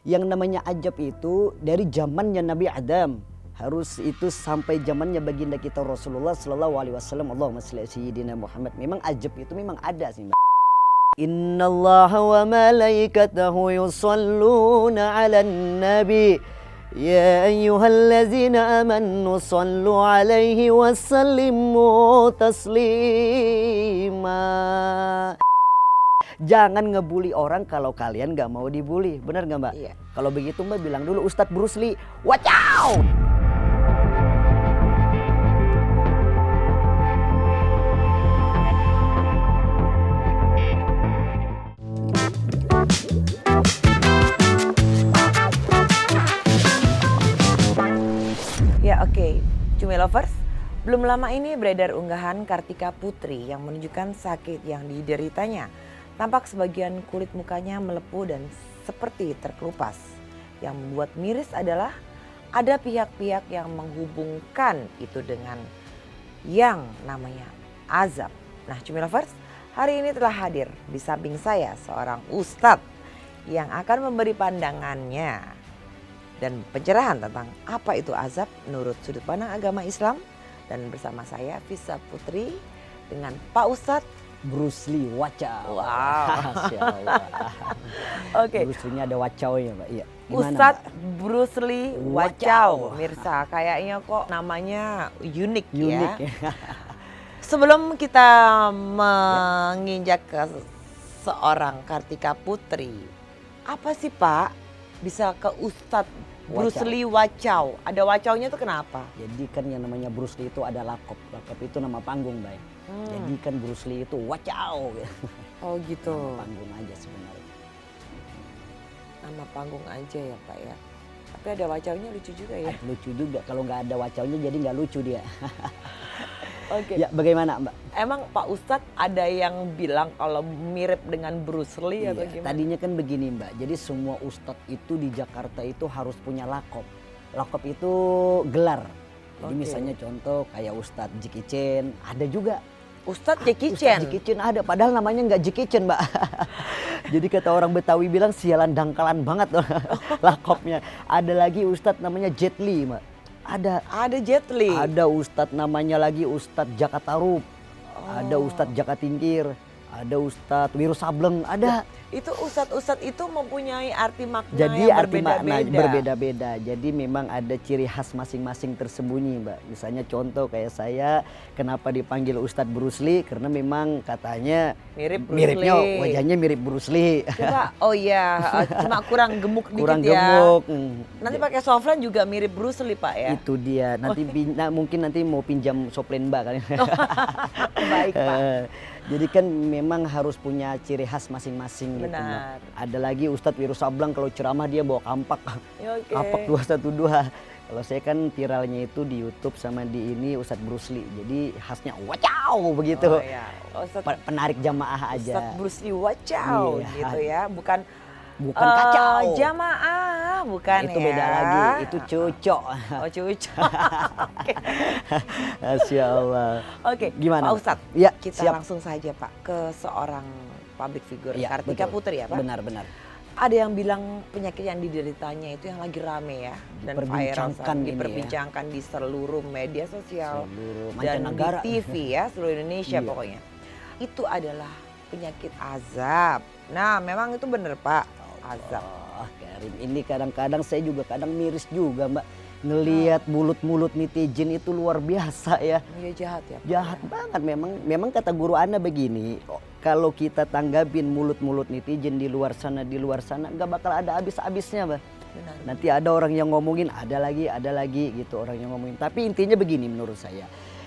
Yang namanya ajab itu dari zamannya Nabi Adam, harus itu sampai zamannya baginda kita Rasulullah sallallahu alaihi wasallam. Allahumma shalli ala sayyidina Muhammad. Memang ajab itu memang ada sih, Mbak. Innallaha wa malaikatahu yusholluna 'alan nabi. Ya ayyuhallazina amanu shallu 'alaihi wa sallimu taslima. Jangan ngebully orang kalau kalian gak mau dibully. Bener gak, Mbak? Iya. Kalau begitu Mbak bilang dulu Ustadz Bruce Lee, wacaw! Ya oke, Cumi Lovers, belum lama ini beredar unggahan Kartika Putri yang menunjukkan sakit yang dideritanya. Tampak sebagian kulit mukanya melepuh dan seperti terkelupas. Yang membuat miris adalah ada pihak-pihak yang menghubungkan itu dengan yang namanya azab. Nah Cumi Lovers, hari ini telah hadir di samping saya seorang ustadz yang akan memberi pandangannya dan pencerahan tentang apa itu azab menurut sudut pandang agama Islam. Dan bersama saya Fisa Putri dengan Pak Ustadz Bruce Lee, wacaw. Wow. Masya Allah. Oke. Bruce Lee-nya ada wacawnya, Mbak. Iya. Gimana, Ustadz Mbak? Bruce Lee Wacaw. Wacaw. Mirsa, kayaknya kok namanya unik Unik ya. ya. Sebelum kita menginjak ke seorang Kartika Putri, apa sih Pak bisa ke Ustadz Bruce Wacaw. Lee Wacaw? Ada wacaunya tuh kenapa? Jadi kan yang namanya Bruce Lee itu ada lakop. Lakop itu nama panggung, Mbak. Jadi kan Bruce Lee itu wacaw. Oh gitu. Nama panggung aja sebenarnya. Nama panggung aja ya Pak ya. Tapi ada wacaunya lucu juga ya. Lucu juga, kalau nggak ada wacawnya jadi nggak lucu dia. Oke. Ya bagaimana, Mbak? Emang Pak Ustadz ada yang bilang kalau mirip dengan Bruce Lee atau Iya, gimana? tadinya kan begini, Mbak. Jadi semua ustadz itu di Jakarta itu harus punya lakop. Lakop itu gelar. Jadi Oke. misalnya contoh kayak Ustadz Jackie Chan, ada juga. Ustadz Jackie Ustadz Chan. Jackie Chan ada, padahal namanya nggak Jackie Chan, Mbak. Jadi kata orang Betawi bilang sialan dangkalan banget lakopnya. Ada lagi Ustadz namanya Jet Li, Mbak. Ada Jet Li. Ada Ustadz namanya lagi Ustadz Jaka Tarub. Ada Ustadz Jaka Tingkir. Ada Ustadz Wiru Sableng, ada. Itu ustadz-ustadz itu mempunyai arti makna Jadi yang arti makna berbeda-beda. berbeda-beda. Jadi memang ada ciri khas masing-masing tersembunyi, Mbak. Misalnya contoh kayak saya, kenapa dipanggil Ustadz Bruce Lee? Karena memang katanya miripnya wajahnya mirip Bruce Lee. Coba, oh iya, cuma kurang gemuk Kurang dikit ya. gemuk. Nanti pakai softline juga mirip Bruce Lee Pak ya. Itu dia. Nanti mungkin nanti mau pinjam soplen Mbak kali. Baik Pak. Jadi kan memang harus punya ciri khas masing-masing gitu, Mbak. Benar. Ada lagi Ustadz Wiru Sableng kalau ceramah dia bawa kampak. Ya, oke. Kampak 212. Kalau saya kan viralnya itu di YouTube sama di ini Ustadz Bruce Lee. Jadi khasnya wacaw begitu. Oh iya. Penarik jamaah aja. Ustadz Bruce Lee Wacaw Iya. gitu ya. Bukan Kacau. jamaah, bukan Itu ya. beda lagi, itu cocok. Oh cucu. Oke. Masya Allah. Oke, Gimana, Pak Mbak? Ustadz, Ya, kita siap. langsung saja Pak ke seorang public figure, Iya, Kartika betul. Putri ya Pak. Benar-benar. Ada yang bilang penyakit yang dideritanya itu yang lagi rame ya. Dan viral Diperbincangkan ini ya. diperbincangkan di seluruh media sosial. Seluruh Dan di mancanegara. TV ya, seluruh Indonesia Iya. pokoknya. Itu adalah penyakit azab. Nah memang itu benar Pak, azab. Oh, Karim, ini kadang-kadang saya juga kadang miris juga, Mbak. Ngelihat mulut-mulut netizen itu luar biasa ya. Iya jahat ya Pak. Jahat banget memang kata guru Anda begini, kalau kita tanggapin mulut-mulut netizen di luar sana nggak bakal ada habis-habisnya, Mbak. Benar. Nanti ada orang yang ngomongin ada lagi gitu orang yang ngomongin. Tapi intinya begini menurut saya.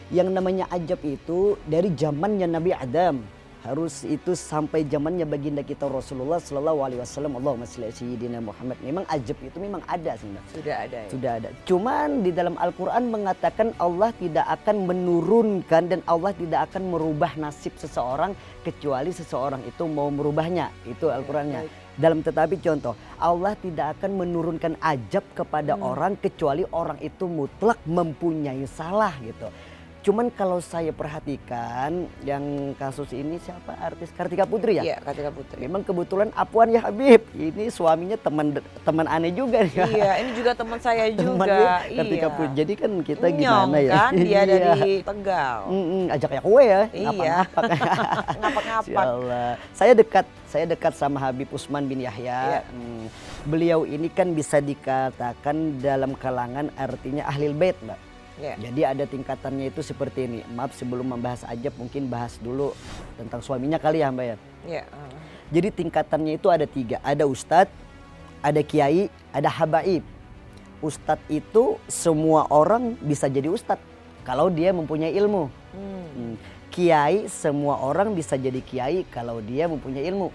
Yang namanya ajab itu dari zamannya Nabi Adam, harus itu sampai zamannya baginda kita Rasulullah sallallahu alaihi wasallam. Allahumma shalli ala sayyidina Muhammad. Memang ajab itu memang ada sih, Mbak. Sudah ada ya. Sudah ada. Cuman di dalam Al-Quran mengatakan Allah tidak akan menurunkan dan Allah tidak akan merubah nasib seseorang kecuali seseorang itu mau merubahnya. Itu Al-Qurannya. Dalam tetapi contoh, Allah tidak akan menurunkan ajab kepada orang kecuali orang itu mutlak mempunyai salah gitu. Cuman kalau saya perhatikan yang kasus ini siapa artis Kartika Putri ya? Iya, Kartika Putri. Memang kebetulan Afwan ya Habib. Ini suaminya teman aneh juga nih. Iya, ini juga teman saya Teman juga. dia Kartika Iya. Putri. Jadi kan kita Nyong gimana ya? kan dia Iya. dari Tegal. Ajak ya kue ya. Iya. Ngapak-ngapak. Ngapak-ngapak. Insyaallah. Saya dekat sama Habib Usman bin Yahya. Iya. Beliau ini kan bisa dikatakan dalam kalangan artinya ahlil bait, Mbak. Iya. Jadi ada tingkatannya itu seperti ini. Maaf sebelum membahas ajab mungkin bahas dulu tentang suaminya kali ya Mbak ya. Iya. Jadi tingkatannya itu ada 3. Ada ustadz, ada kiai, ada habaib. Ustadz itu semua orang bisa jadi ustadz kalau dia mempunyai ilmu. Kiai semua orang bisa jadi kiai kalau dia mempunyai ilmu.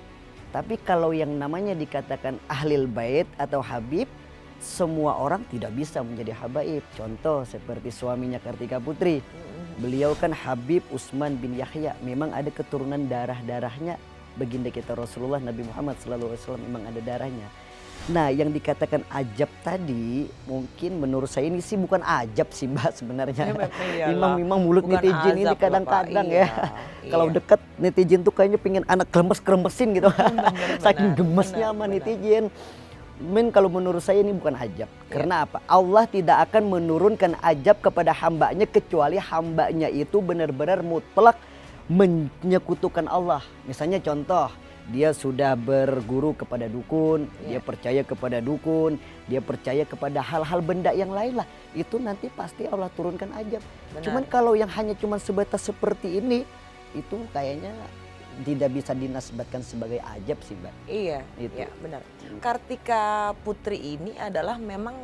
Tapi kalau yang namanya dikatakan ahlil bait atau habib, semua orang tidak bisa menjadi habaib. Contoh seperti suaminya Kartika Putri. Beliau kan Habib Usman bin Yahya. Memang ada keturunan darahnya baginda kita Rasulullah Nabi Muhammad SAW, memang ada darahnya. Nah yang dikatakan ajab tadi mungkin menurut saya ini sih bukan ajab sih Mbak sebenarnya. Memang mulut Bukan netizen ini azab loh, Pak. kadang-kadang Iya, ya. Kalau iya. dekat netizen tuh kayaknya pengen anak kremes-kremesin gitu. Saking benar, gemesnya sama benar. netizen. Kalau menurut saya ini bukan ajab. Karena apa? Allah tidak akan menurunkan ajab kepada hambanya kecuali hambanya itu benar-benar mutlak menyekutukan Allah. Misalnya contoh, dia sudah berguru kepada dukun, dia percaya kepada dukun, dia percaya kepada hal-hal benda yang lain lah. Itu nanti pasti Allah turunkan ajab. Benar. Cuman kalau yang hanya cuma sebatas seperti ini, itu kayaknya tidak bisa dinasbatkan sebagai ajab sih Mbak. Iya, Itu. iya benar. Kartika Putri ini adalah memang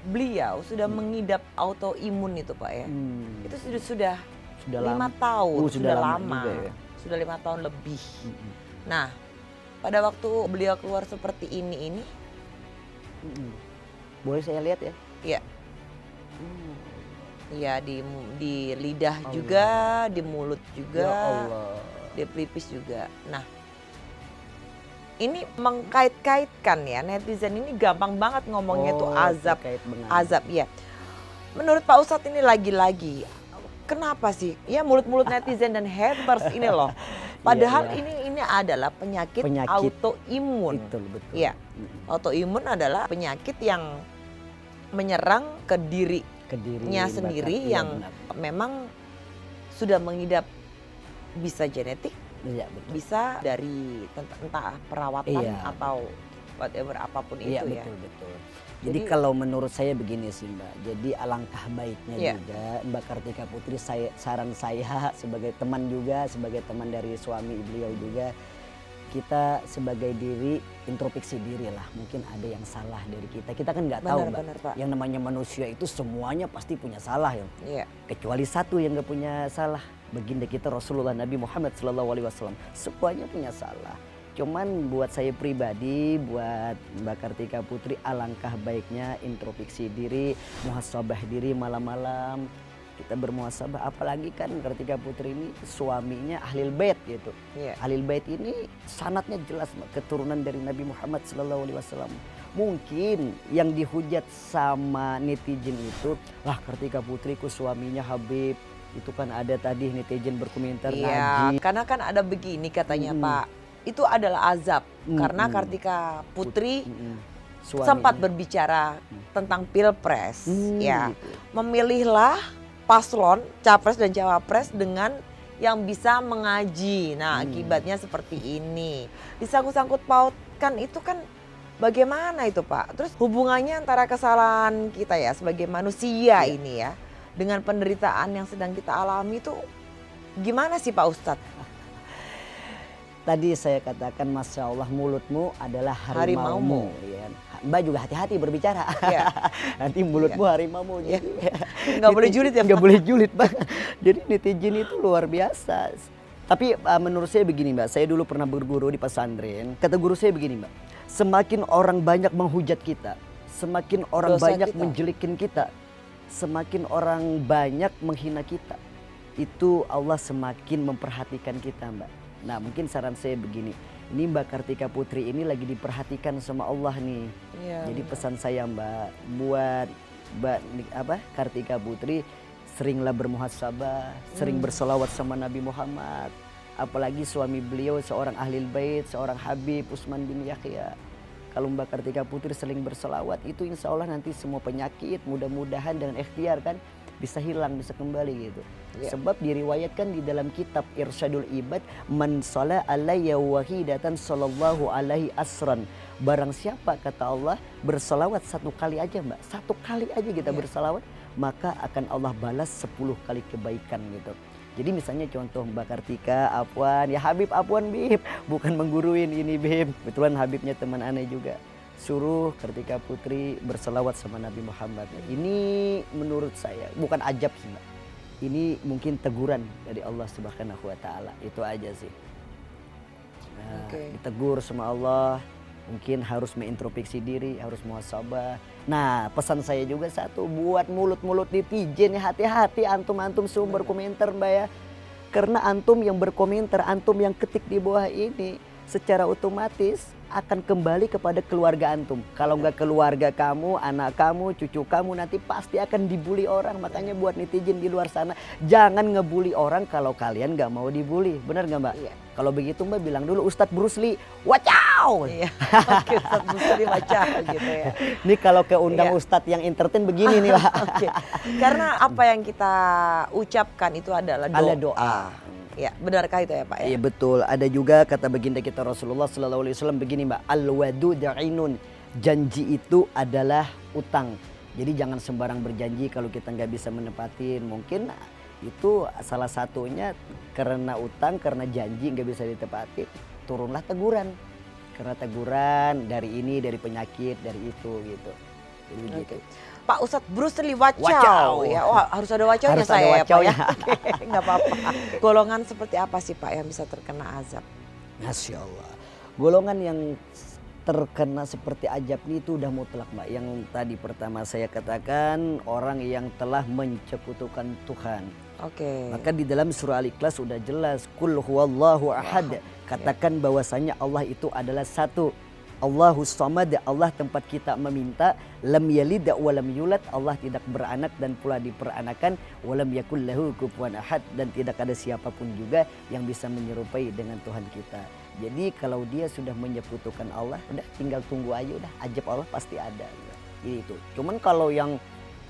beliau sudah mengidap autoimun itu Pak ya. Itu sudah 5 lama. tahun, Sudah sudah lama lama. juga ya. Sudah 5 tahun lebih. Nah, pada waktu beliau keluar seperti ini, Boleh saya lihat ya? ya, ya di lidah Allah. juga, di mulut juga, Ya Allah. di pelipis juga. Nah, ini mengkait-kaitkan ya, netizen ini gampang banget ngomongnya tuh azab, terkait dengan azab ya. Menurut Pak Ustadz ini lagi-lagi, kenapa sih? Ya mulut-mulut netizen dan haters ini loh. Padahal Iya. ini adalah penyakit autoimun. Betul. Iya, autoimun adalah penyakit yang menyerang ke dirinya sendiri yang memang sudah mengidap, bisa genetik, Iya, betul. bisa dari entah perawatan Iya. atau whatever apapun Iya, itu ya. betul. Jadi Jadi- kalau menurut saya begini sih Mbak. Jadi alangkah baiknya Iya. juga Mbak Kartika Putri, saran saya sebagai teman juga, sebagai teman dari suami beliau juga, kita sebagai diri introspeksi diri lah. Mungkin ada yang salah dari kita. Kita kan nggak tahu Mbak. Benar, Pak. Yang namanya manusia itu semuanya pasti punya salah ya. Iya. Kecuali satu yang nggak punya salah. Baginda kita Rasulullah Nabi Muhammad SAW. Semuanya punya salah. Cuman buat saya pribadi, buat Mbak Kartika Putri, alangkah baiknya introspeksi diri, muhasabah diri malam-malam. Kita bermuhasabah, apalagi kan Kartika Putri ini suaminya ahlil bait gitu. Iya. Ahlil bait ini sanadnya jelas Mbak, keturunan dari Nabi Muhammad SAW. Mungkin yang dihujat sama netizen itu, lah Kartika Putri ku suaminya Habib. Itu kan ada tadi netizen berkomentar Iya, najis. karena kan ada begini katanya Pak, itu adalah azab karena Kartika Putri Suaminya. sempat berbicara tentang pilpres, ya, Gitu. memilihlah paslon capres dan cawapres dengan yang bisa mengaji. Nah, akibatnya seperti ini. Disangkut-sangkut pautkan itu kan bagaimana itu Pak? Terus hubungannya antara kesalahan kita ya sebagai manusia ini ya dengan penderitaan yang sedang kita alami itu gimana sih Pak Ustadz? Tadi saya katakan Masya Allah mulutmu adalah Harimaumu. harimaumu. Ya. Mbak juga hati-hati berbicara. Iya. Nanti mulutmu harimaumu. Jadi Nggak boleh julid ya, Nggak Pak? boleh julid Mbak. Jadi netizen itu luar biasa. Tapi menurut saya begini Mbak. Saya dulu pernah berguru di pesantren. Kata guru saya begini Mbak. Semakin orang banyak menghujat kita. Semakin orang Dosa banyak kita. menjelekin kita. Semakin orang banyak menghina kita. Itu Allah semakin memperhatikan kita Mbak. Nah mungkin saran saya begini, ini Mbak Kartika Putri ini lagi diperhatikan sama Allah nih. Iya, Jadi benar. pesan saya Mbak, buat Kartika Putri, seringlah bermuhasabah, sering bersolawat sama Nabi Muhammad. Apalagi suami beliau seorang ahlil bait, seorang Habib Utsman bin Yahya. Kalau Mbak Kartika Putri sering berselawat, itu insya Allah nanti semua penyakit mudah-mudahan dengan ikhtiar kan bisa hilang, bisa kembali gitu. Sebab diriwayatkan di dalam kitab Irsyadul Ibad, man shala alayya wahidatan sallallahu alaihi asran. Barang siapa kata Allah berselawat satu kali aja Mbak, satu kali aja kita berselawat, maka akan Allah balas 10 kali kebaikan gitu. Jadi misalnya contoh Mbak Kartika, Afwan, ya Habib Afwan Bib, bukan mengguruin ini Bib. Kebetulan Habibnya teman aneh juga. Suruh Kartika Putri berselawat sama Nabi Muhammad. Ini menurut saya bukan ajab sih Mbak. Ini mungkin teguran dari Allah Subhanahu wa taala. Itu aja sih. Nah, ditegur sama Allah, mungkin harus mengintrospeksi diri, harus muhasabah. Nah, pesan saya juga satu, buat mulut-mulut netizen ya, hati-hati antum-antum sumber komentar Mbak ya. Karena antum yang berkomentar, antum yang ketik di bawah ini, secara otomatis akan kembali kepada keluarga antum. Kalau nggak keluarga kamu, anak kamu, cucu kamu nanti pasti akan dibully orang. Makanya buat netizen di luar sana, jangan ngebully orang kalau kalian nggak mau dibully. Benar nggak Mbak? Iya. Kalau begitu Mbak bilang dulu Ustadz Bruce Lee, wacaw! Iya, oke, Ustadz Bruce Lee wacaw gitu ya. Ini kalau keundang Ustadz yang entertain begini nih Pak. Oke. Karena apa yang kita ucapkan itu adalah doa. Ada doa. Ya, benarkah itu ya Pak ya? Iya betul. Ada juga kata baginda kita Rasulullah SAW begini Mbak, al-wadu da'inun. Janji itu adalah utang. Jadi jangan sembarang berjanji kalau kita nggak bisa menepatin. Mungkin itu salah satunya karena utang, karena janji nggak bisa ditepati, turunlah teguran. Karena teguran dari ini, dari penyakit, dari itu gitu. Jadi begitu. Pak Ustadz Bruce Lee wacaw. Ya, harus ada wacaunya harus saya ada wacaunya. ya Pak ya. Oke, nggak apa-apa. Golongan seperti apa sih Pak yang bisa terkena azab? Masya Allah. Golongan yang terkena seperti ajab itu udah mutlak Mbak. Yang tadi pertama saya katakan orang yang telah mencekutukan Tuhan. Oke. Maka di dalam surah Al-Ikhlas sudah jelas, Qul huwallahu ahad. Katakan bahwasanya Allah itu adalah satu. Allahus samad, Allah tempat kita meminta, lam yalid wa lam yulad, Allah tidak beranak dan pula diperanakan, walam yakul lahu kufuwan ahad, dan tidak ada siapapun juga yang bisa menyerupai dengan Tuhan kita. Jadi kalau dia sudah menyekutukan Allah, udah tinggal tunggu aja, udah ajab Allah pasti ada. Itu. Cuman kalau yang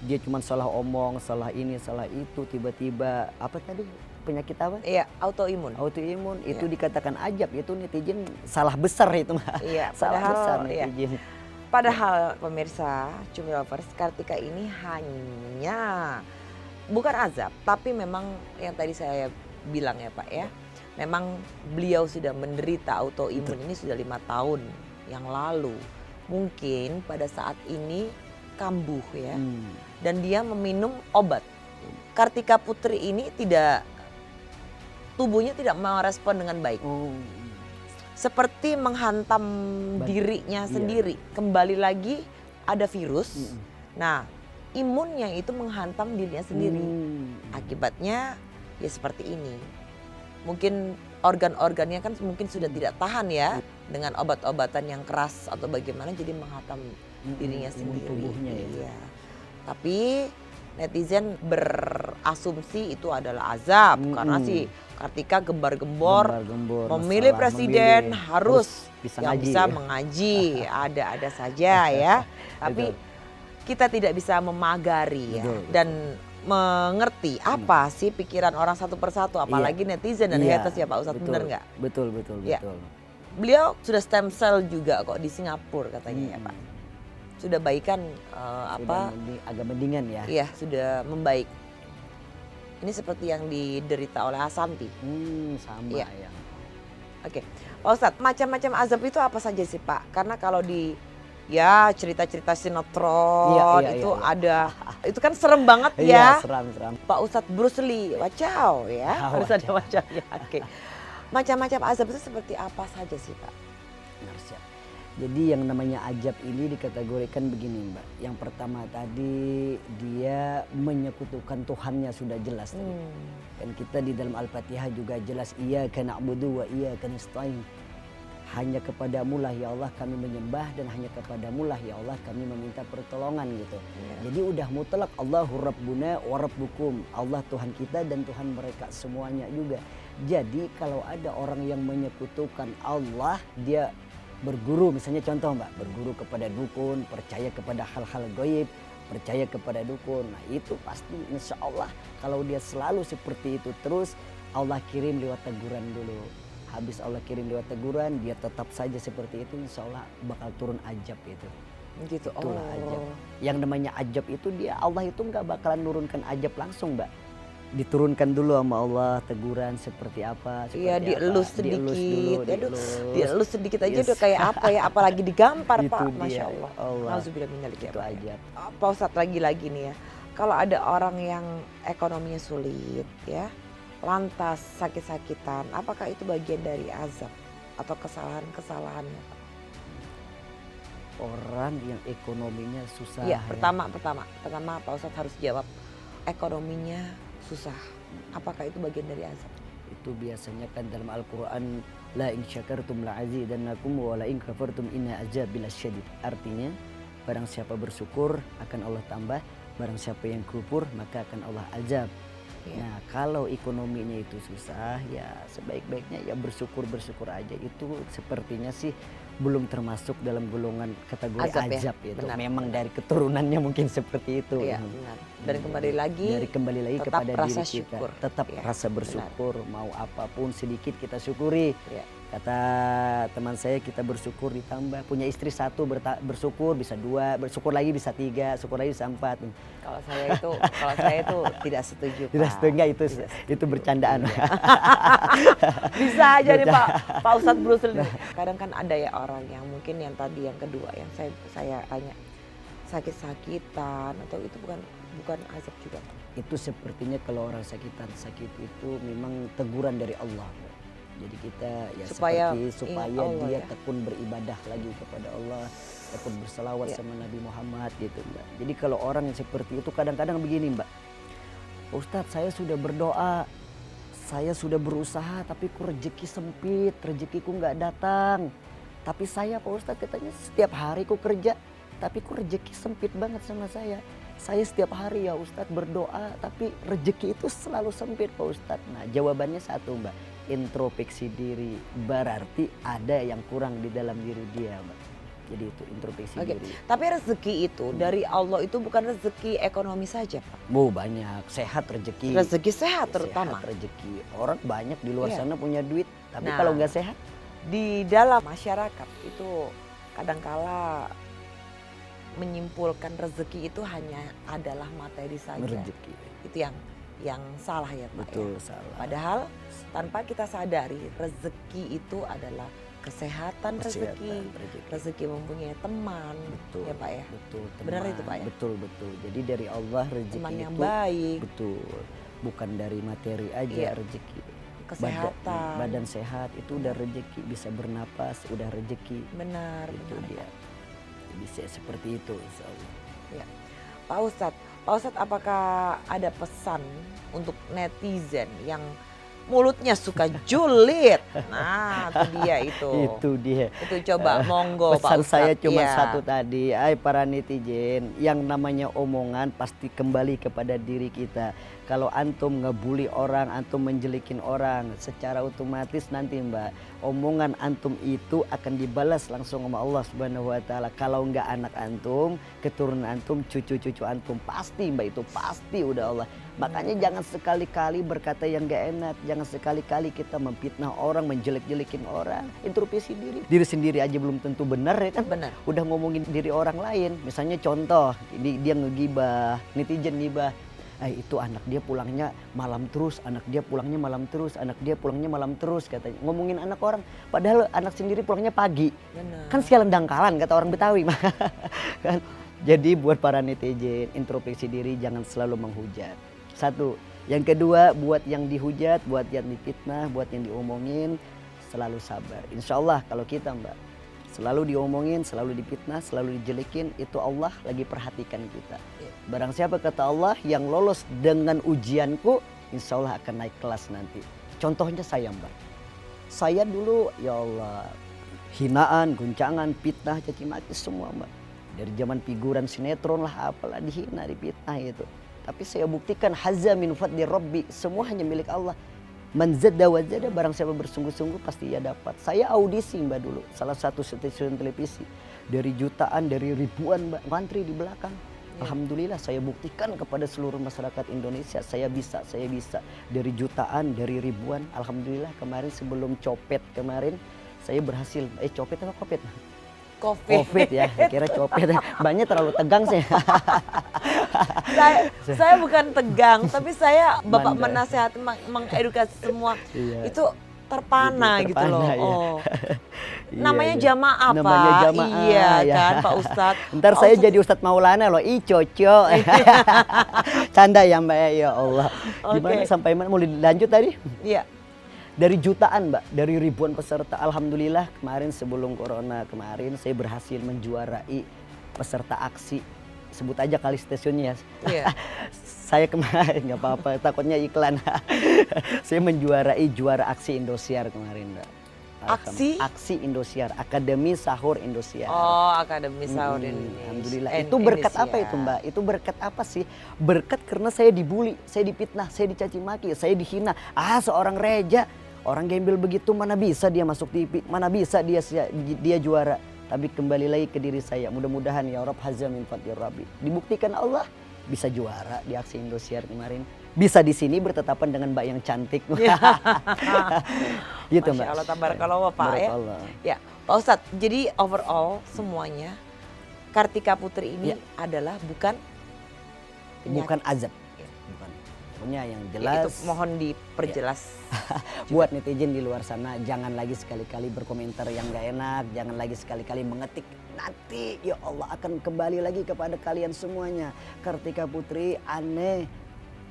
dia cuma salah omong, salah ini, salah itu, tiba-tiba apa tadi? Penyakit apa? Iya, autoimun. Autoimun itu dikatakan ajab, itu netizen salah besar itu Mbak. Iya, salah padahal, besar netizen. Padahal pemirsa Cumi Lovers, Kartika ini hanya bukan azab, tapi memang yang tadi saya bilang ya Pak ya, memang beliau sudah menderita autoimun ini sudah 5 tahun yang lalu. Mungkin pada saat ini kambuh ya, dan dia meminum obat. Kartika Putri ini tubuhnya tidak merespon dengan baik. Seperti menghantam dirinya sendiri. Kembali lagi ada virus. Nah, imunnya itu menghantam dirinya sendiri. Akibatnya ya seperti ini. Mungkin organ-organnya kan mungkin sudah tidak tahan ya dengan obat-obatan yang keras atau bagaimana, jadi menghantam dirinya sendiri. Tubuhnya ya. Iya. Tapi netizen berasumsi itu adalah azab karena si Kartika gembar-gembor memilih presiden harus bisa yang ngaji, bisa mengaji, ada saja ya. Tapi kita tidak bisa memagari ya dan mengerti apa sih pikiran orang satu persatu, apalagi netizen dan haters ya Pak Ustadz, benar nggak? Betul. Ya. Beliau sudah stem cell juga kok di Singapura katanya ya Pak. Sudah baikan agak mendingan ya. Iya, sudah membaik. Ini seperti yang diderita oleh Asanti. Sama ya. Oke. Pak Ustadz, macam-macam azab itu apa saja sih Pak? Karena kalau di cerita-cerita sinetron ada, itu kan serem banget ya. Seram. Pak Ustadz Bruce Lee, wacaw ya. Harus ada wacawnya. Oke. Macam-macam azab itu seperti apa saja sih Pak? Jadi yang namanya ajab ini dikategorikan begini Mbak. Yang pertama tadi dia menyekutukan Tuhannya sudah jelas. Dan kita di dalam Al-Fatihah juga jelas iyyaka na'budu wa iyyaka nasta'in. hanya kepadamu lah ya Allah kami menyembah dan hanya kepadamu lah ya Allah kami meminta pertolongan gitu. Jadi udah mutlak Allahu Rabbuna wa Rabbukum. Allah Tuhan kita dan Tuhan mereka semuanya juga. Jadi kalau ada orang yang menyekutukan Allah, dia berguru misalnya contoh Mbak, berguru kepada dukun, percaya kepada hal-hal gaib, percaya kepada dukun. Nah itu pasti insya Allah kalau dia selalu seperti itu terus, Allah kirim lewat teguran dulu. Habis Allah kirim lewat teguran, dia tetap saja seperti itu, insya Allah bakal turun ajab itu. Gitu. Itulah ajab. Yang namanya ajab itu dia Allah itu nggak bakalan nurunkan ajab langsung Mbak. Diturunkan dulu sama Allah teguran seperti apa. Iya dielus sedikit. Dielus sedikit aja Yes. udah kayak apa ya, apalagi digampar Itu Pak, dia, Masya Allah. Allah. Nauzubillah minal Itu ajab. Pak Ustadz lagi-lagi nih ya, kalau ada orang yang ekonominya sulit ya, lantas sakit-sakitan, apakah itu bagian dari azab atau kesalahan-kesalahannya Pak? Orang yang ekonominya susah. Iya, ya. pertama Pak Ustadz harus jawab, ekonominya susah. Apakah itu bagian dari azab? Itu biasanya kan dalam Al-Quran, la in syakartum la azidannakum wa la in kafartum inna azabi lasyadid. Artinya barang siapa bersyukur akan Allah tambah, barang siapa yang kufur maka akan Allah azab. Ya. Nah kalau ekonominya itu susah ya sebaik-baiknya ya bersyukur aja. Itu sepertinya sih belum termasuk dalam golongan kategori azab itu. Benar, Memang benar. dari keturunannya mungkin seperti itu. Iya benar. Dan kembali lagi Kembali tetap kepada rasa diri kita. syukur. Tetap Ya, rasa bersyukur, mau apapun sedikit kita syukuri. Ya. Kata teman saya, kita bersyukur ditambah, punya istri satu bersyukur bisa 2, bersyukur lagi bisa 3, syukur lagi bisa 4. Kalau saya itu tidak setuju Pak. Tidak setuju enggak itu Tidak setuju. itu bercandaan. Iya. Bisa aja nih Pak Ustadz Brusul. Kadang kan ada ya orang yang mungkin yang tadi yang kedua yang saya tanya sakit-sakitan atau itu bukan azab juga Pak. Itu sepertinya kalau orang sakit itu memang teguran dari Allah. Jadi kita ya Supaya supaya ingat Allah, dia ya. tekun beribadah lagi kepada Allah, tekun berselawat Ya. sama Nabi Muhammad gitu Mbak. Jadi kalau orang seperti itu kadang-kadang begini Mbak, Ustadz saya sudah berdoa, saya sudah berusaha tapi kok rezeki sempit, rezekiku nggak datang. Tapi saya Pak Ustadz katanya setiap hari kok kerja, tapi kok rezeki sempit banget sama saya. Saya setiap hari ya Ustadz berdoa tapi rezeki itu selalu sempit Pak Ustadz. Nah jawabannya satu Mbak, introspeksi diri, berarti ada yang kurang di dalam diri dia Mbak. Jadi itu introspeksi Oke. diri. Tapi rezeki itu dari Allah itu bukan rezeki ekonomi saja Pak. Mau banyak, sehat rezeki. Rezeki sehat terutama. Sehat rezeki. Orang banyak di luar Iya. sana punya duit, tapi Nah. kalau nggak sehat Di dalam masyarakat itu kadangkala menyimpulkan rezeki itu hanya adalah materi saja. rezeki. Itu yang salah ya Pak Betul, ya. salah. Padahal tanpa kita sadari rezeki itu adalah kesehatan rezeki, rezeki mempunyai teman, Betul, ya Pak ya. betul. Benar teman. itu, Pak, ya? Betul. Jadi dari Allah rezeki Teman yang itu baik, betul. Bukan dari materi aja Iya. rezeki. kesehatan. Badan sehat itu udah rezeki, bisa bernapas udah rezeki. Benar, Itu benar. dia. Bisa seperti itu insya Allah. Ya. Pak Ustadz apakah ada pesan untuk netizen yang mulutnya suka julid? Nah, itu dia itu. Itu dia. Itu coba monggo Pak Pesan Ustadz. saya cuma Ya. satu tadi, para netizen, yang namanya omongan pasti kembali kepada diri kita. Kalau antum ngebully orang, antum menjelekin orang, secara otomatis nanti Mbak, omongan antum itu akan dibalas langsung sama Allah Subhanahu wa taala. Kalau enggak anak antum, keturunan antum, cucu-cucu antum, pasti Mbak, itu pasti udah Allah. Makanya jangan sekali-kali berkata yang gak enak, jangan sekali-kali kita memfitnah orang, menjelek-jelekin orang. Introspeksi diri sendiri aja belum tentu benar ya kan. Benar. Udah ngomongin diri orang lain, misalnya contoh, dia ngegibah, netizen gibah. Itu anak dia pulangnya malam terus, anak dia pulangnya malam terus, anak dia pulangnya malam terus katanya. Ngomongin anak orang, padahal anak sendiri pulangnya pagi. Benar. Kan sialan dangkalan kata orang Betawi. Kan? Jadi buat para netizen, introspeksi diri, jangan selalu menghujat. Satu. Yang kedua, buat yang dihujat, buat yang difitnah, buat yang diomongin, selalu sabar. Insya Allah kalau kita Mbak, selalu diomongin, selalu difitnah, selalu dijelekin, itu Allah lagi perhatikan kita. Barang siapa kata Allah yang lolos dengan ujianku, insya Allah akan naik kelas nanti. Contohnya saya Mbak. Saya dulu ya Allah hinaan, guncangan, fitnah, caci maki semua Mbak. Dari zaman figuran sinetron lah apalah dihina, dipitnah gitu. Tapi saya buktikan hazza min fadli rabbi, semua hanya milik Allah. Man zadda wa zada, barang siapa bersungguh-sungguh pasti ia dapat. Saya audisi Mbak dulu, salah satu stasiun televisi. Dari jutaan, dari ribuan Mbak, ngantri di belakang. Alhamdulillah saya buktikan kepada seluruh masyarakat Indonesia, saya bisa. Dari jutaan, dari ribuan, alhamdulillah kemarin sebelum copet kemarin, saya berhasil, copet apa kopet? Covid ya, kira copet. Banyak terlalu tegang saya. Saya bukan tegang, tapi saya Bapak Manda. menasehati, mengedukasi semua. Iya. Itu terpana gitu loh. Terpana, ya. Oh. Iya, Namanya iya. jamaah Pak. Namanya jamaah, Iya ya. kan Pak Ustadz. Ntar Pak saya Ustadz- jadi Ustadz Maulana loh, cocok. Canda ya Mbak ya Allah. Gimana Oke. sampai mana, mau dilanjut tadi? Iya. Dari jutaan Mbak, dari ribuan peserta. Alhamdulillah kemarin sebelum corona kemarin saya berhasil menjuarai peserta aksi. Sebut aja kali stasiunnya ya. Iya. Saya kemarin nggak apa-apa, takutnya iklan. Saya menjuarai juara aksi Indosiar kemarin Mbak. Aksi? Aksi Indosiar, Akademi Sahur Indosiar. Oh, Akademi Sahur Indonesia. Alhamdulillah. Itu berkat apa itu Mbak? Itu berkat apa sih? Berkat karena saya dibully, saya dipitnah, saya dicaci maki, saya dihina. Seorang reja, orang gembel begitu mana bisa dia masuk TV, mana bisa dia juara. Tapi kembali lagi ke diri saya, mudah-mudahan ya Rabb hazza min fadli rabbi. Dibuktikan Allah bisa juara di aksi Indosiar kemarin. Bisa di sini bertetapan dengan Mbak yang cantik. Gitu Mbak. Masya Allah, tabarakallah Pak ya. Barakallah. Ya, Pak Ustadz, jadi overall semuanya Kartika Putri ini Ya. adalah bukan penyakit. Bukan azab. Ya. Bukan. Pokoknya yang Ya, jelas. itu mohon diperjelas. Buat netizen di luar sana, jangan lagi sekali-kali berkomentar yang gak enak, jangan lagi sekali-kali mengetik. Nanti ya Allah akan kembali lagi kepada kalian semuanya. Kartika Putri aneh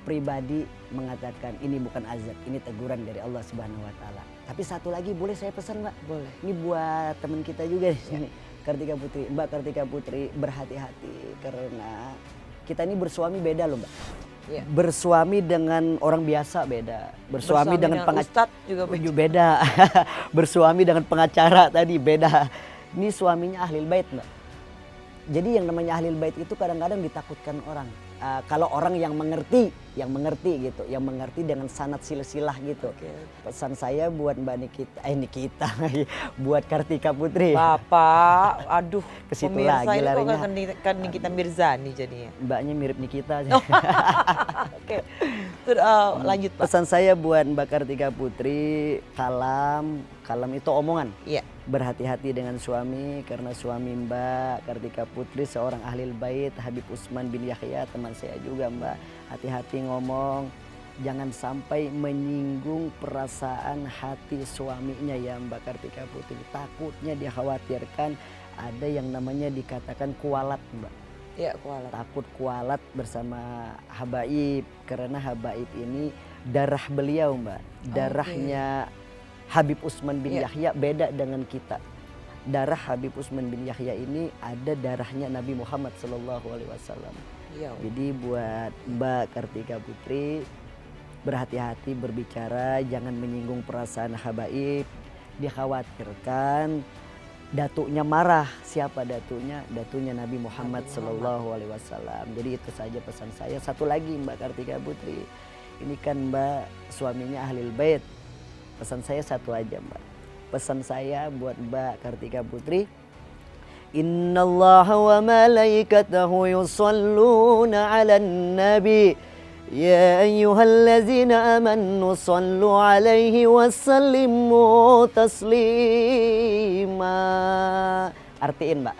pribadi mengatakan ini bukan azab, ini teguran dari Allah Subhanahu wa taala. Tapi satu lagi boleh saya pesan Mbak? Boleh. Ini buat teman kita juga di sini. Kartika Putri, Mbak Kartika Putri berhati-hati karena kita ini bersuami beda loh Mbak. Ya. Bersuami dengan orang biasa beda. Bersuami dengan Ustadz juga beda. beda. Bersuami dengan pengacara tadi beda. Ini suaminya ahlil bait Mbak. Jadi yang namanya ahlil bait itu kadang-kadang ditakutkan orang. Kalau orang yang mengerti gitu, yang mengerti dengan sanad silsilah gitu. Oke. Pesan saya buat Mbak Nikita, buat Kartika Putri. Bapak, aduh, Ke situ pemirsa lagi ini kok larinya. kan Nikita Mirzani jadinya. Mbaknya mirip Nikita. Oke, terus lanjut Pak. Pesan saya buat Mbak Kartika Putri, kalam itu omongan. Iya. Berhati-hati dengan suami karena suami Mbak Kartika Putri seorang ahlil bait Habib Utsman bin Yahya, teman saya juga Mbak. Hati-hati ngomong, jangan sampai menyinggung perasaan hati suaminya ya Mbak Kartika Putri. Takutnya dikhawatirkan ada yang namanya dikatakan kualat Mbak. Iya, kualat. Takut kualat bersama habaib karena habaib ini darah beliau Mbak. Darahnya Habib Utsman bin Iya. Yahya beda dengan kita. Darah Habib Utsman bin Yahya ini ada darahnya Nabi Muhammad SAW. Iya. Jadi buat Mbak Kartika Putri berhati-hati berbicara, jangan menyinggung perasaan habaib. Dikhawatirkan datunya marah. Siapa datunya? Datunya Nabi Muhammad SAW. Jadi itu saja pesan saya. Satu lagi Mbak Kartika Putri, ini kan Mbak suaminya ahlil bait. Pesan saya satu aja Mbak. Pesan saya buat Mbak Kartika Putri, Innallaha wa malaikatahu yusalluna 'alan nabi ya ayyuhallazina amanu sallu 'alaihi wa sallimu taslima. Artiin Mbak.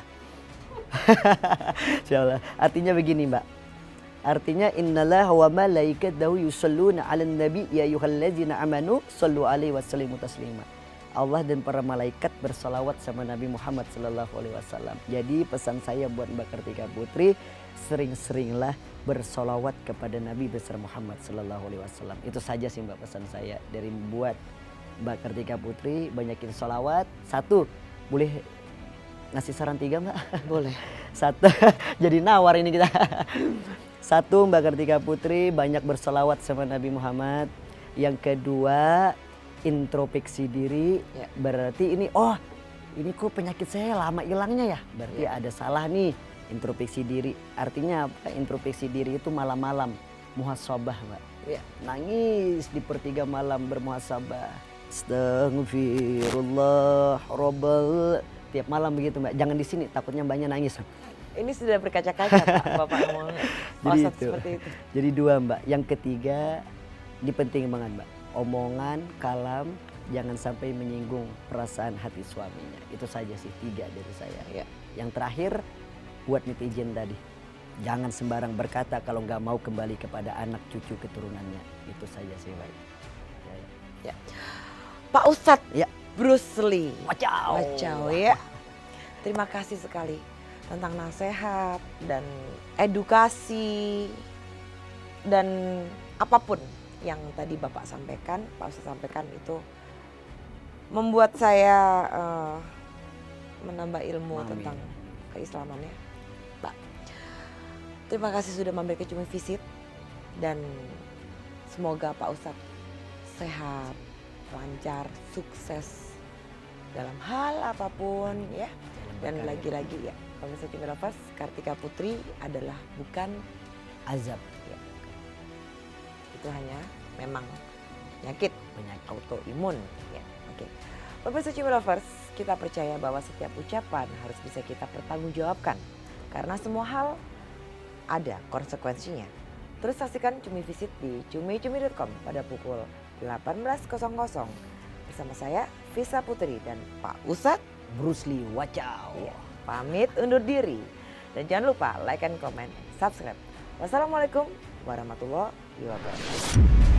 Insyaallah. Artinya begini Mbak. Artinya innallaha wa malaikatahu yusalluna 'alan nabi ya ayyuhallazina amanu sallu 'alaihi wa sallimu taslima. Allah dan para malaikat bersalawat sama Nabi Muhammad SAW. Jadi pesan saya buat Mbak Kartika Putri, sering-seringlah bersalawat kepada Nabi besar Muhammad SAW. Itu saja sih Mbak pesan saya dari buat Mbak Kartika Putri, banyakin salawat. Satu, boleh ngasih saran 3 Mbak? Boleh. Satu, jadi nawar ini kita. Satu, Mbak Kartika Putri banyak bersalawat sama Nabi Muhammad. Yang kedua, introspeksi diri. Ya. Berarti ini ini kok penyakit saya lama hilangnya ya? Berarti ada salah nih. Introspeksi diri. Artinya apa? Introspeksi diri itu malam-malam. Muhasabah, Mbak. Ya. Nangis di sepertiga malam bermuhasabah. Astaghfirullah Rabbal. Tiap malam begitu, Mbak. Jangan di sini, takutnya Mbaknya nangis. Ini sudah berkaca-kaca Pak, Bapak ngomong. Jadi Ustadz itu. seperti itu. Jadi 2, Mbak. Yang ketiga, ini penting banget, Mbak. Omongan, kalam, jangan sampai menyinggung perasaan hati suaminya. Itu saja sih 3 dari saya. Ya. Yang terakhir, buat netizen tadi. Jangan sembarang berkata kalau nggak mau kembali kepada anak cucu keturunannya. Itu saja sih, Mbak. Ya. Pak Ustadz Ya. Bruce Lee. Wacau. Wacau ya. Terima kasih sekali tentang nasihat dan edukasi dan apapun yang tadi Bapak sampaikan, Pak Ustadz sampaikan itu membuat saya menambah ilmu Amin. tentang keislamannya. Pak, terima kasih sudah mampir ke Cumi Visit dan semoga Pak Ustadz sehat, lancar, sukses dalam hal apapun ya. Dan lagi-lagi ya, pemirsa Cumi Lovers, Kartika Putri adalah bukan Azab. ya, itu hanya memang penyakit autoimun ya. Oke. Pemirsa Cumi Lovers, kita percaya bahwa setiap ucapan harus bisa kita pertanggungjawabkan karena semua hal ada konsekuensinya. Terus saksikan Cumi Visit di cumi-cumi.com pada pukul 18.00 bersama saya Visa Putri dan Pak Ustadz Bruce Lee, wacau. ya, pamit undur diri dan jangan lupa like and comment, subscribe. Wassalamualaikum warahmatullahi wabarakatuh.